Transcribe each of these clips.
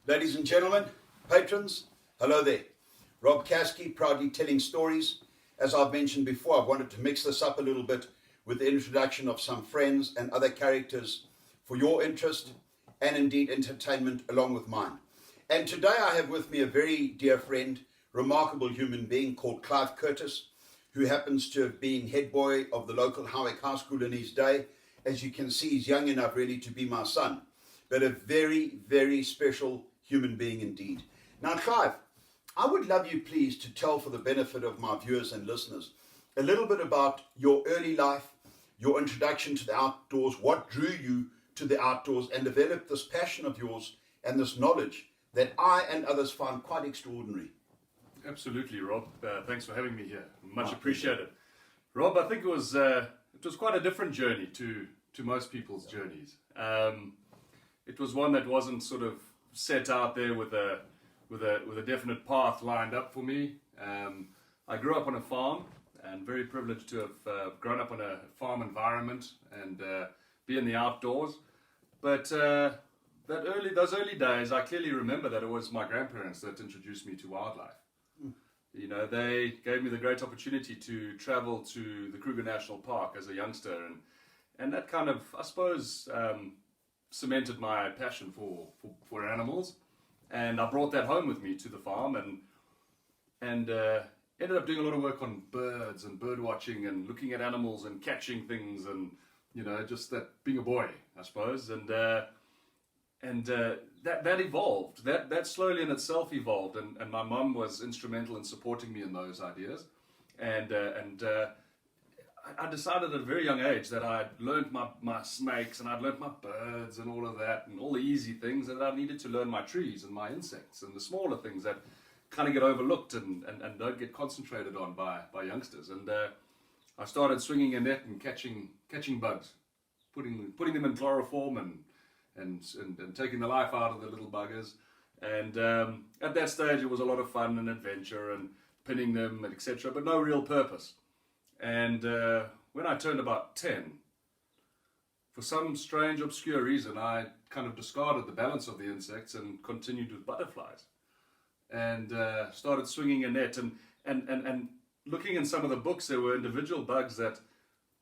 Ladies and gentlemen, patrons, hello there. Rob Caskie, proudly telling stories. As I've mentioned before, I've wanted to mix this up a little bit with the introduction of some friends and other characters for your interest and indeed entertainment along with mine. And today I have with me a very dear friend, remarkable human being called Clive Curtis, who happens to have been head boy of the local Howick High School in his day. As you can see, he's young enough really to be my son, but a very, very special human being indeed. Now, Clive, I would love you please to tell, for the benefit of my viewers and listeners, a little bit about your early life, your introduction to the outdoors, what drew you to the outdoors and developed this passion of yours and this knowledge that I and others find quite extraordinary. Absolutely, Rob. Thanks for having me here. Much appreciated. Rob, I think it was quite a different journey to most people's journeys. It was one that wasn't sort of set out there with a definite path lined up for me. I grew up on a farm and very privileged to have grown up in a farm environment and be in the outdoors. But those early days, I clearly remember that it was my grandparents that introduced me to wildlife. You know, they gave me the great opportunity to travel to the Kruger National Park as a youngster, and that kind of, I suppose, cemented my passion for animals. And I brought that home with me to the farm and ended up doing a lot of work on birds and bird watching and looking at animals and catching things and, you know, just that being a boy, I suppose. And that evolved. That slowly in itself evolved, and my mum was instrumental in supporting me in those ideas. And I decided at a very young age that I'd learned my snakes and I'd learned my birds and all of that and all the easy things, that I needed to learn my trees and my insects and the smaller things that kind of get overlooked and don't get concentrated on by youngsters. And I started swinging a net and catching bugs, putting them in chloroform and taking the life out of the little buggers. And at that stage it was a lot of fun and adventure and pinning them, etc., but no real purpose. And when I turned about 10, for some strange obscure reason, I kind of discarded the balance of the insects and continued with butterflies, and started swinging a net and looking in some of the books. There were individual bugs that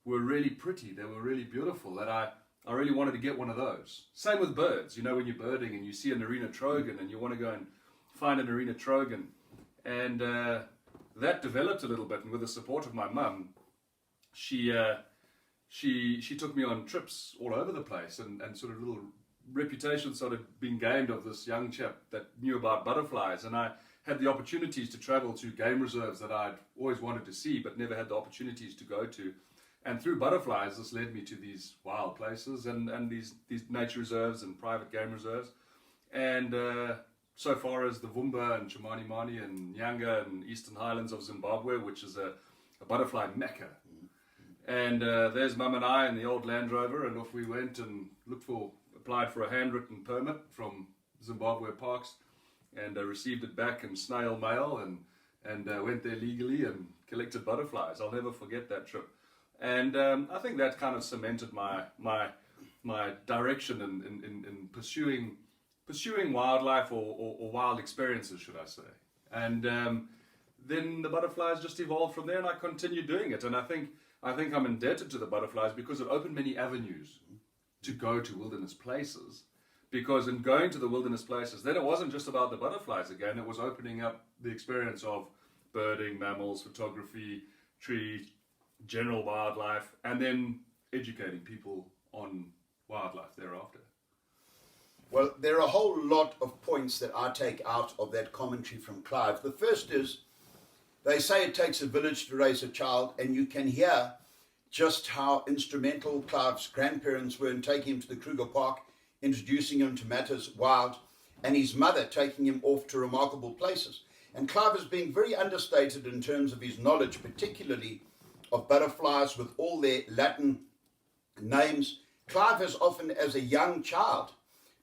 were really pretty, they were really beautiful, that I really wanted to get one of those. Same with birds, you know, when you're birding and you see an arena trogon and you want to go and find an arena trogon. And that developed a little bit, and with the support of my mum, she took me on trips all over the place, and sort of little reputation started being gained of this young chap that knew about butterflies. And I had the opportunities to travel to game reserves that I'd always wanted to see but never had the opportunities to go to. And through butterflies, this led me to these wild places and these nature reserves and private game reserves. And so far as the Vumba and Chimanimani and Nyanga and Eastern Highlands of Zimbabwe, which is a butterfly mecca. And there's Mum and I in the old Land Rover, and off we went and applied for a handwritten permit from Zimbabwe Parks, and received it back in snail mail, and went there legally and collected butterflies. I'll never forget that trip. And I think that kind of cemented my direction in pursuing wildlife or wild experiences, should I say. And then the butterflies just evolved from there, and I continued doing it. And I think I'm indebted to the butterflies because it opened many avenues to go to wilderness places. Because in going to the wilderness places, then it wasn't just about the butterflies again, it was opening up the experience of birding, mammals, photography, trees, general wildlife, and then educating people on wildlife thereafter. Well, there are a whole lot of points that I take out of that commentary from Clive. The first is, they say it takes a village to raise a child, and you can hear just how instrumental Clive's grandparents were in taking him to the Kruger Park, introducing him to matters wild, and his mother taking him off to remarkable places. And Clive is being very understated in terms of his knowledge, particularly of butterflies with all their Latin names. Clive has often, as a young child,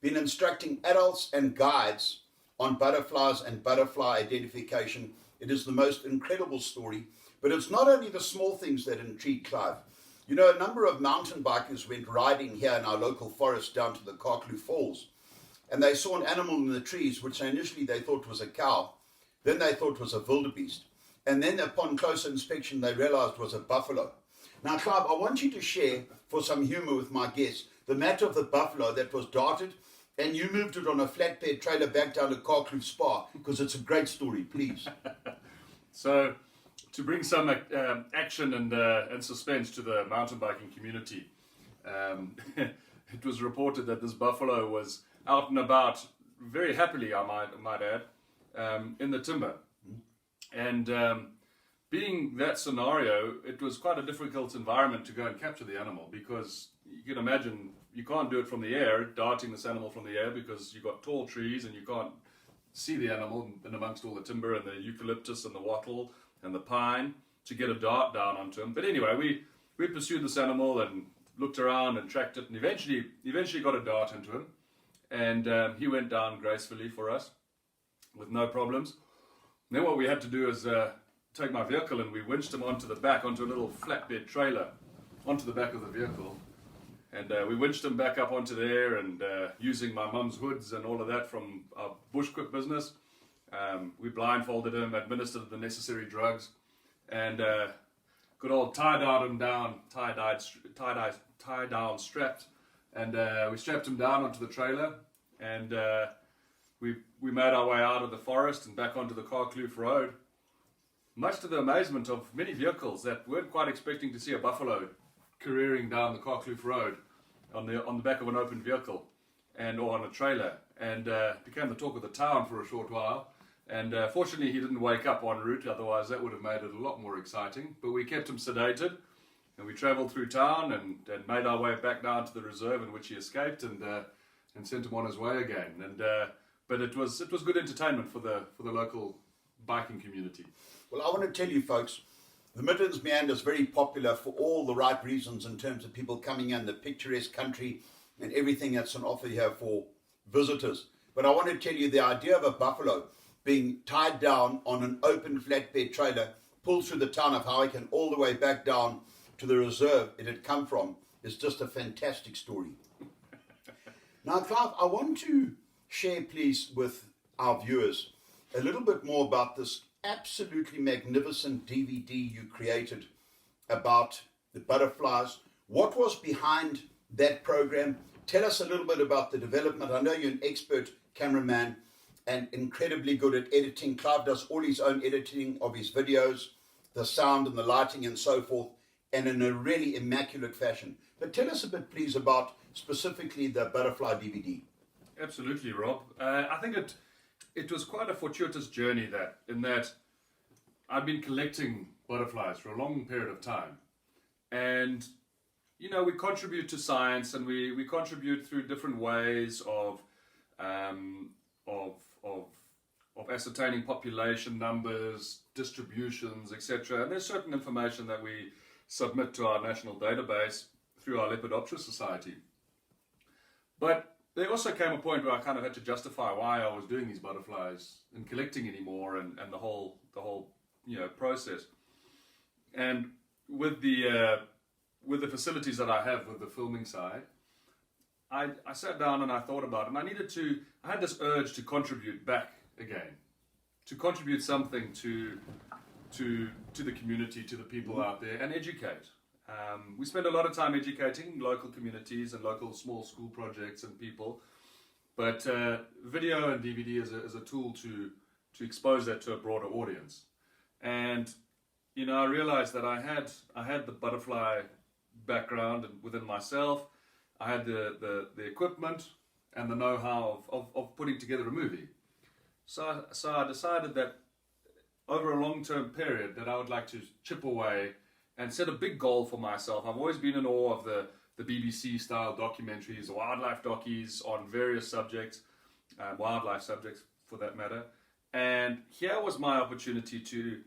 been instructing adults and guides on butterflies and butterfly identification. It is the most incredible story, but it's not only the small things that intrigue Clive. You know, a number of mountain bikers went riding here in our local forest down to the Karkloo Falls, and they saw an animal in the trees, which initially they thought was a cow, then they thought was a wildebeest, and then upon closer inspection they realized was a buffalo. Now, Clive, I want you to share, for some humor with my guests, the matter of the buffalo that was darted, and you moved it on a flatbed trailer back down to Carkloof Spa, because it's a great story, please. So, to bring some action and suspense to the mountain biking community, it was reported that this buffalo was out and about, very happily, I might add, in the timber. And being that scenario, it was quite a difficult environment to go and capture the animal, because you can imagine you can't do it from the air, darting this animal from the air, because you've got tall trees and you can't see the animal in amongst all the timber and the eucalyptus and the wattle and the pine to get a dart down onto him. But anyway, we pursued this animal and looked around and tracked it, and eventually got a dart into him, and he went down gracefully for us with no problems. And then what we had to do is take my vehicle, and we winched him onto a little flatbed trailer onto the back of the vehicle, and we winched him back up onto there, and using my mum's hoods and all of that from our bushcraft business, we blindfolded him, administered the necessary drugs, and good old tie-down him down, tie-down strapped, and we strapped him down onto the trailer, and we made our way out of the forest and back onto the Carkloof Road, much to the amazement of many vehicles that weren't quite expecting to see a buffalo careering down the Carkloof Road on the back of an open vehicle or on a trailer, and became the talk of the town for a short while. And fortunately he didn't wake up en route, otherwise that would have made it a lot more exciting. But we kept him sedated, and we travelled through town and made our way back down to the reserve in which he escaped, and sent him on his way again. And but it was good entertainment for the local biking community. Well, I want to tell you folks, the Midlands Meander is very popular for all the right reasons in terms of people coming in, the picturesque country and everything that's on offer here for visitors. But I want to tell you the idea of a buffalo being tied down on an open flatbed trailer, pulled through the town of Howick all the way back down to the reserve it had come from, is just a fantastic story. Now, Clive, I want to share, please, with our viewers a little bit more about this absolutely magnificent DVD you created about the butterflies. What was behind that program? Tell us a little bit about the development. I know you're an expert cameraman and incredibly good at editing. Clive does all his own editing of his videos, the sound and the lighting and so forth, and in a really immaculate fashion. But tell us a bit, please, about specifically the butterfly DVD. Absolutely, Rob. I think it was quite a fortuitous journey in that I've been collecting butterflies for a long period of time. And, you know, we contribute to science, and we contribute through different ways of ascertaining population numbers, distributions, etc. And there's certain information that we submit to our national database through our Lepidopterist Society. But there also came a point where I kind of had to justify why I was doing these butterflies and collecting anymore, and the whole process. And with the facilities that I have with the filming side, I sat down and I thought about it, and I had this urge to contribute back again, to contribute something to the community, to the people out there, and educate. We spend a lot of time educating local communities and local small school projects and people, but video and DVD is a tool to expose that to a broader audience. And you know, I realized that I had the butterfly background within myself. I had the equipment and the know-how of putting together a movie. So I decided that over a long-term period that I would like to chip away and set a big goal for myself. I've always been in awe of the BBC-style documentaries, wildlife docus on various subjects, wildlife subjects for that matter. And here was my opportunity to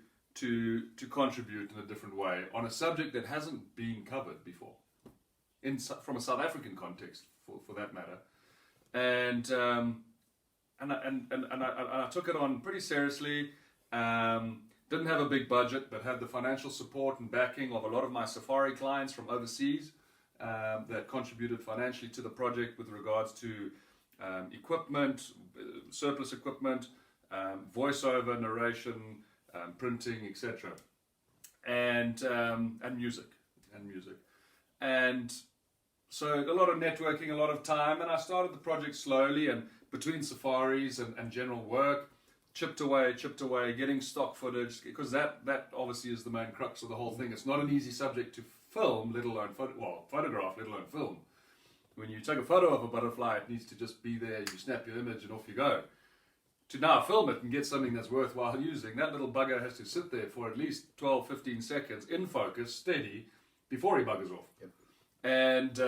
contribute in a different way on a subject that hasn't been covered before, from a South African context for that matter. And I took it on pretty seriously. Didn't have a big budget, but had the financial support and backing of a lot of my safari clients from overseas that contributed financially to the project with regards to equipment, surplus equipment, voiceover, narration, printing, etc., and music, and so a lot of networking, a lot of time, and I started the project slowly, and between safaris and general work, chipped away, getting stock footage, because that obviously is the main crux of the whole thing. It's not an easy subject to film, let alone photograph, let alone film. When you take a photo of a butterfly, it needs to just be there, you snap your image and off you go. To now film it and get something that's worthwhile using, that little bugger has to sit there for at least 12, 15 seconds in focus, steady, before he buggers off. Yep. And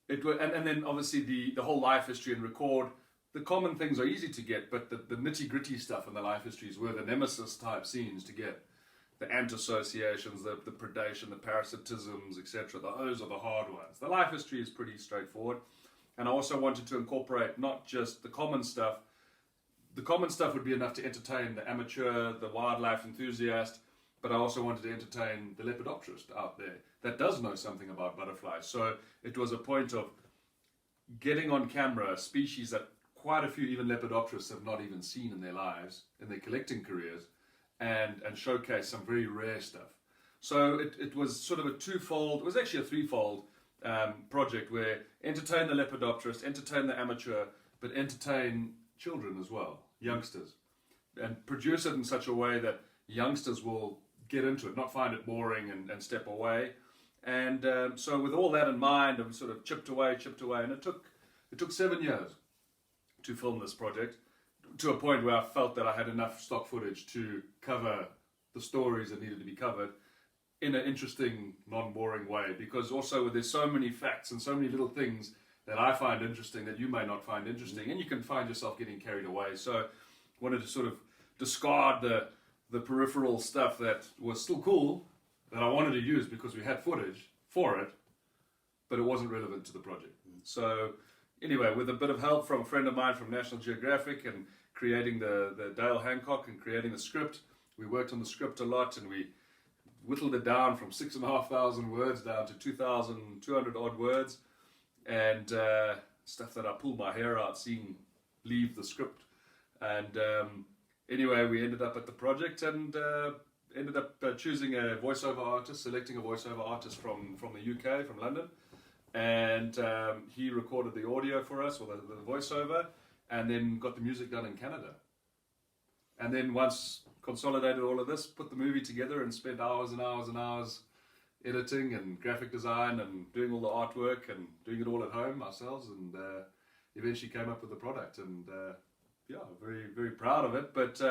and then obviously the whole life history and record. The common things are easy to get, but the nitty-gritty stuff in the life histories were the nemesis type scenes to get. The ant associations, the predation, the parasitisms, etc. Those are the hard ones. The life history is pretty straightforward. And I also wanted to incorporate not just the common stuff. The common stuff would be enough to entertain the amateur, the wildlife enthusiast, but I also wanted to entertain the lepidopterist out there that does know something about butterflies. So it was a point of getting on camera a species that quite a few even lepidopterists have not even seen in their lives, in their collecting careers, and showcase some very rare stuff. So it was sort of a twofold, it was actually a threefold project where entertain the lepidopterist, entertain the amateur, but entertain children as well, youngsters, and produce it in such a way that youngsters will get into it, not find it boring and step away. And so with all that in mind, I sort of chipped away, and it took 7 years to film this project, to a point where I felt that I had enough stock footage to cover the stories that needed to be covered in an interesting, non-boring way, because also there's so many facts and so many little things that I find interesting that you may not find interesting, and you can find yourself getting carried away. So I wanted to sort of discard the peripheral stuff that was still cool, that I wanted to use because we had footage for it, but it wasn't relevant to the project. So anyway, with a bit of help from a friend of mine from National Geographic and creating the Dale Hancock and creating the script, we worked on the script a lot, and we whittled it down from 6,500 words down to 2,200 odd words, and stuff that I pulled my hair out seeing leave the script. And anyway, we ended up at the project and ended up choosing a voiceover artist, selecting a voiceover artist from the UK, from London, and he recorded the audio for us, or the voiceover, and then got the music done in Canada. And then once consolidated all of this, put the movie together, and spent hours and hours and hours editing and graphic design and doing all the artwork and doing it all at home ourselves, and eventually came up with the product. And yeah, very, very proud of it. But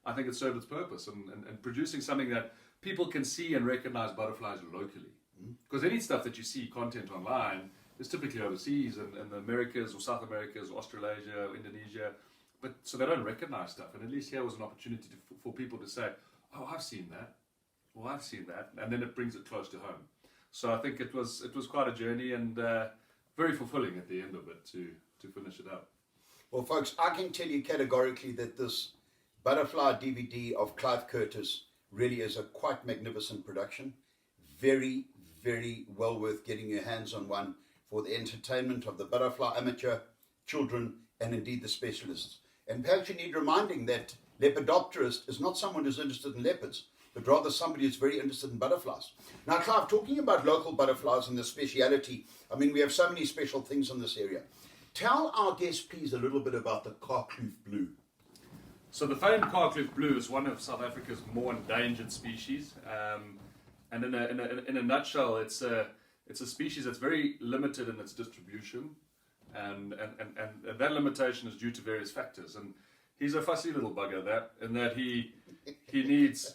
I think it served its purpose, and producing something that people can see and recognize butterflies locally. Because any stuff that you see content online is typically overseas, in the Americas or South Americas or Australasia or Indonesia, but so they don't recognize stuff. And at least here was an opportunity for people to say, oh, I've seen that, well, I've seen that, and then it brings it close to home. So I think it was quite a journey, and very fulfilling at the end of it to finish it up. Well, folks, I can tell you categorically that this Butterfly DVD of Clive Curtis really is a quite magnificent production. Very, very well worth getting your hands on one for the entertainment of the butterfly amateur, children, and indeed the specialists. And perhaps you need reminding that lepidopterist is not someone who's interested in leopards, but rather somebody who's very interested in butterflies. Now, Clive, talking about local butterflies and the speciality, I mean, we have so many special things in this area. Tell our guests, please, a little bit about the Carkloof blue. So the famed Carkloof blue is one of South Africa's more endangered species, and in a nutshell, it's a species that's very limited in its distribution, and that limitation is due to various factors. And he's a fussy little bugger that he needs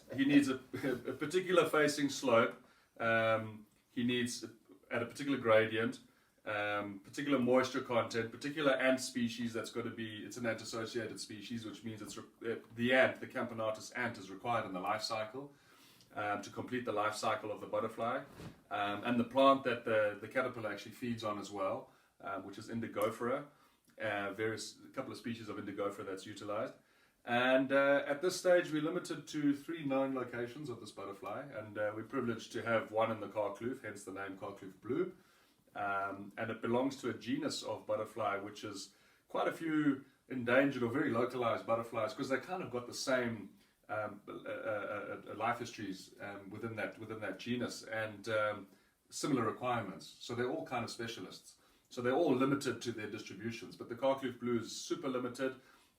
a particular facing slope. He needs at a particular gradient. Particular moisture content, particular ant species that's got to be, it's an ant-associated species, which means it's the ant, the Camponotus ant, is required in the life cycle to complete the life cycle of the butterfly, and the plant that the caterpillar actually feeds on as well, which is Indigofera, a couple of species of Indigofera that's utilized. And at this stage, we're limited to 3 known locations of this butterfly, and we're privileged to have one in the Carkloof, hence the name Carkloof blue. and it belongs to a genus of butterfly, which is quite a few endangered or very localized butterflies, because they kind of got the same life histories within that genus, and similar requirements. So they're all kind of specialists. So they're all limited to their distributions. But the Carkloof blue is super limited.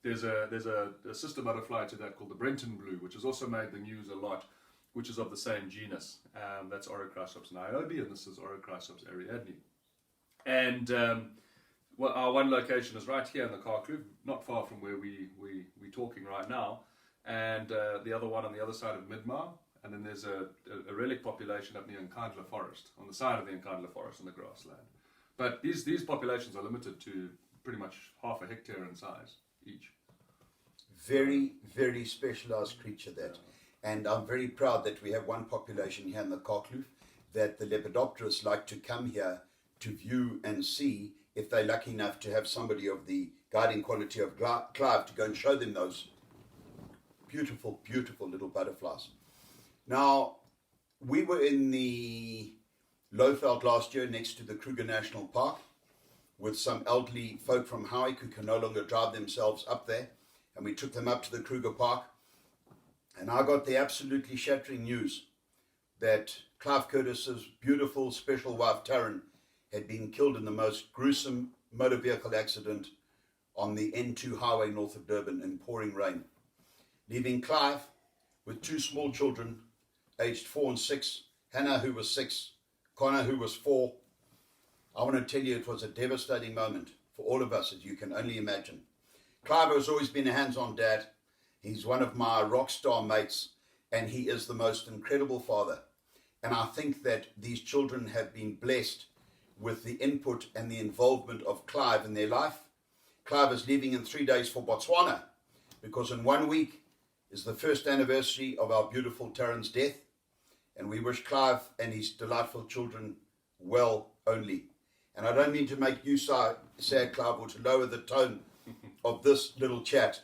There's a sister butterfly to that called the Brenton blue, which has also made the news a lot, which is of the same genus. That's Orochrysops niobe, and this is Orochrysops ariadne. And well, our one location is right here in the Carkloof, not far from where we're talking right now. And the other one on the other side of Midmar. And then there's a relic population up near Nkandla Forest, on the side of the Nkandla Forest on the grassland. But these populations are limited to pretty much half a hectare in size each. Very, very specialized creature that. And I'm very proud that we have one population here in the Carkloof that the Lepidopterists like to come here to view and see, if they're lucky enough to have somebody of the guiding quality of Clive to go and show them those beautiful, beautiful little butterflies. Now, we were in the Lowveld last year next to the Kruger National Park with some elderly folk from Howick who can no longer drive themselves up there. And we took them up to the Kruger Park. And I got the absolutely shattering news that Clive Curtis's beautiful special wife, Taryn, had been killed in the most gruesome motor vehicle accident on the N2 highway north of Durban in pouring rain, leaving Clive with two small children, aged 4 and 6, Hannah, who was 6, Connor, who was 4. I want to tell you, it was a devastating moment for all of us, as you can only imagine. Clive has always been a hands-on dad. He's one of my rock star mates, and he is the most incredible father. And I think that these children have been blessed with the input and the involvement of Clive in their life. Clive is leaving in 3 days for Botswana, because in 1 week is the first anniversary of our beautiful Taryn's death. And we wish Clive and his delightful children well only. And I don't mean to make you sad, Clive, or to lower the tone of this little chat,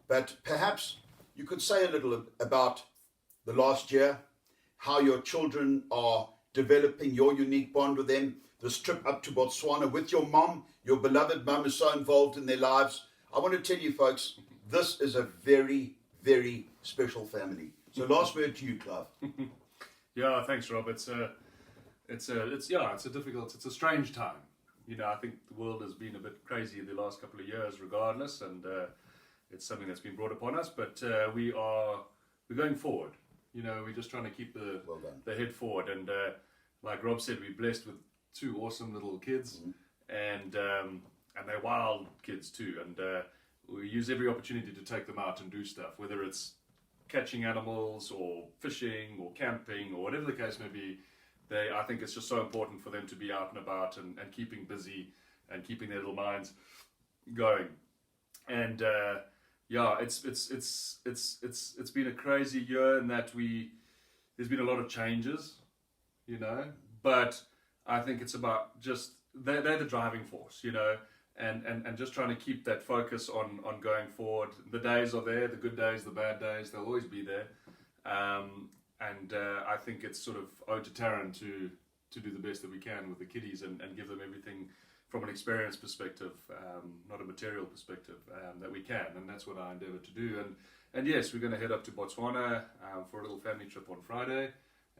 but perhaps you could say a little about the last year, how your children are developing your unique bond with them, this trip up to Botswana with your mom. Your beloved mom is so involved in their lives. I want to tell you, folks, this is a very, very special family. So last word to you, Clive. Yeah, thanks, Rob. It's a strange time. You know, I think the world has been a bit crazy the last couple of years, regardless, and it's something that's been brought upon us. But we're going forward. You know, we're just trying to keep the head forward. And like Rob said, we're blessed with two awesome little kids, and they're wild kids too. And we use every opportunity to take them out and do stuff, whether it's catching animals or fishing or camping or whatever the case may be. I think it's just so important for them to be out and about and keeping busy and keeping their little minds going. And it's been a crazy year in that there's been a lot of changes, you know, but I think it's about just they're the driving force, you know, and just trying to keep that focus on going forward. The days are there, the good days, the bad days, they'll always be there. And I think it's sort of owed to Taryn to do the best that we can with the kiddies and give them everything from an experience perspective, not a material perspective, that we can. And that's what I endeavour to do. And yes, we're going to head up to Botswana for a little family trip on Friday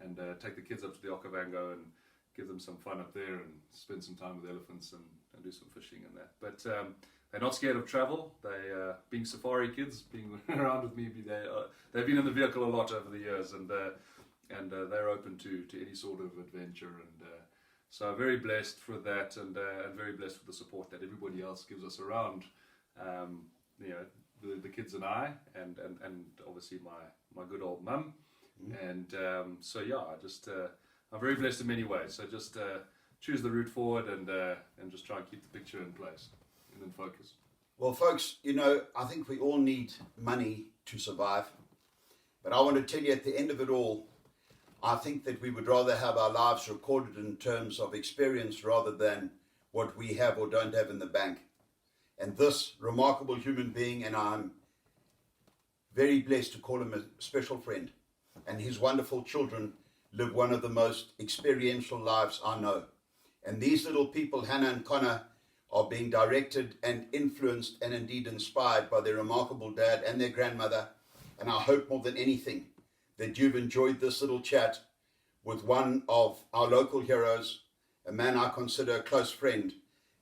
and take the kids up to the Okavango and give them some fun up there and spend some time with elephants and do some fishing and that. But they're not scared of travel. They, being safari kids, being around with me, they've been in the vehicle a lot over the years, and they're open to any sort of adventure. And so very blessed for that, and very blessed for the support that everybody else gives us around. You know, the kids and I, and obviously my good old mum. And so yeah, I'm very blessed in many ways. So just choose the route forward and just try and keep the picture in place and in focus. Well, folks, you know, I think we all need money to survive. But I want to tell you, at the end of it all, I think that we would rather have our lives recorded in terms of experience rather than what we have or don't have in the bank. And this remarkable human being, and I'm very blessed to call him a special friend, and his wonderful children live one of the most experiential lives I know. And these little people, Hannah and Connor, are being directed and influenced and indeed inspired by their remarkable dad and their grandmother. And I hope more than anything that you've enjoyed this little chat with one of our local heroes, a man I consider a close friend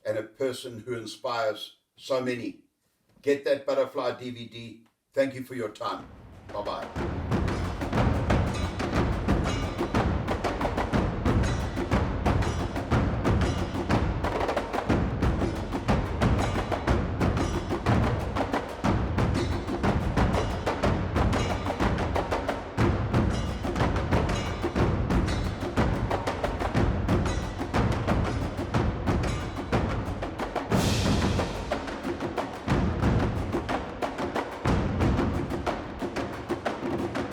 and a person who inspires so many. Get that Butterfly DVD. Thank you for your time. Bye-bye.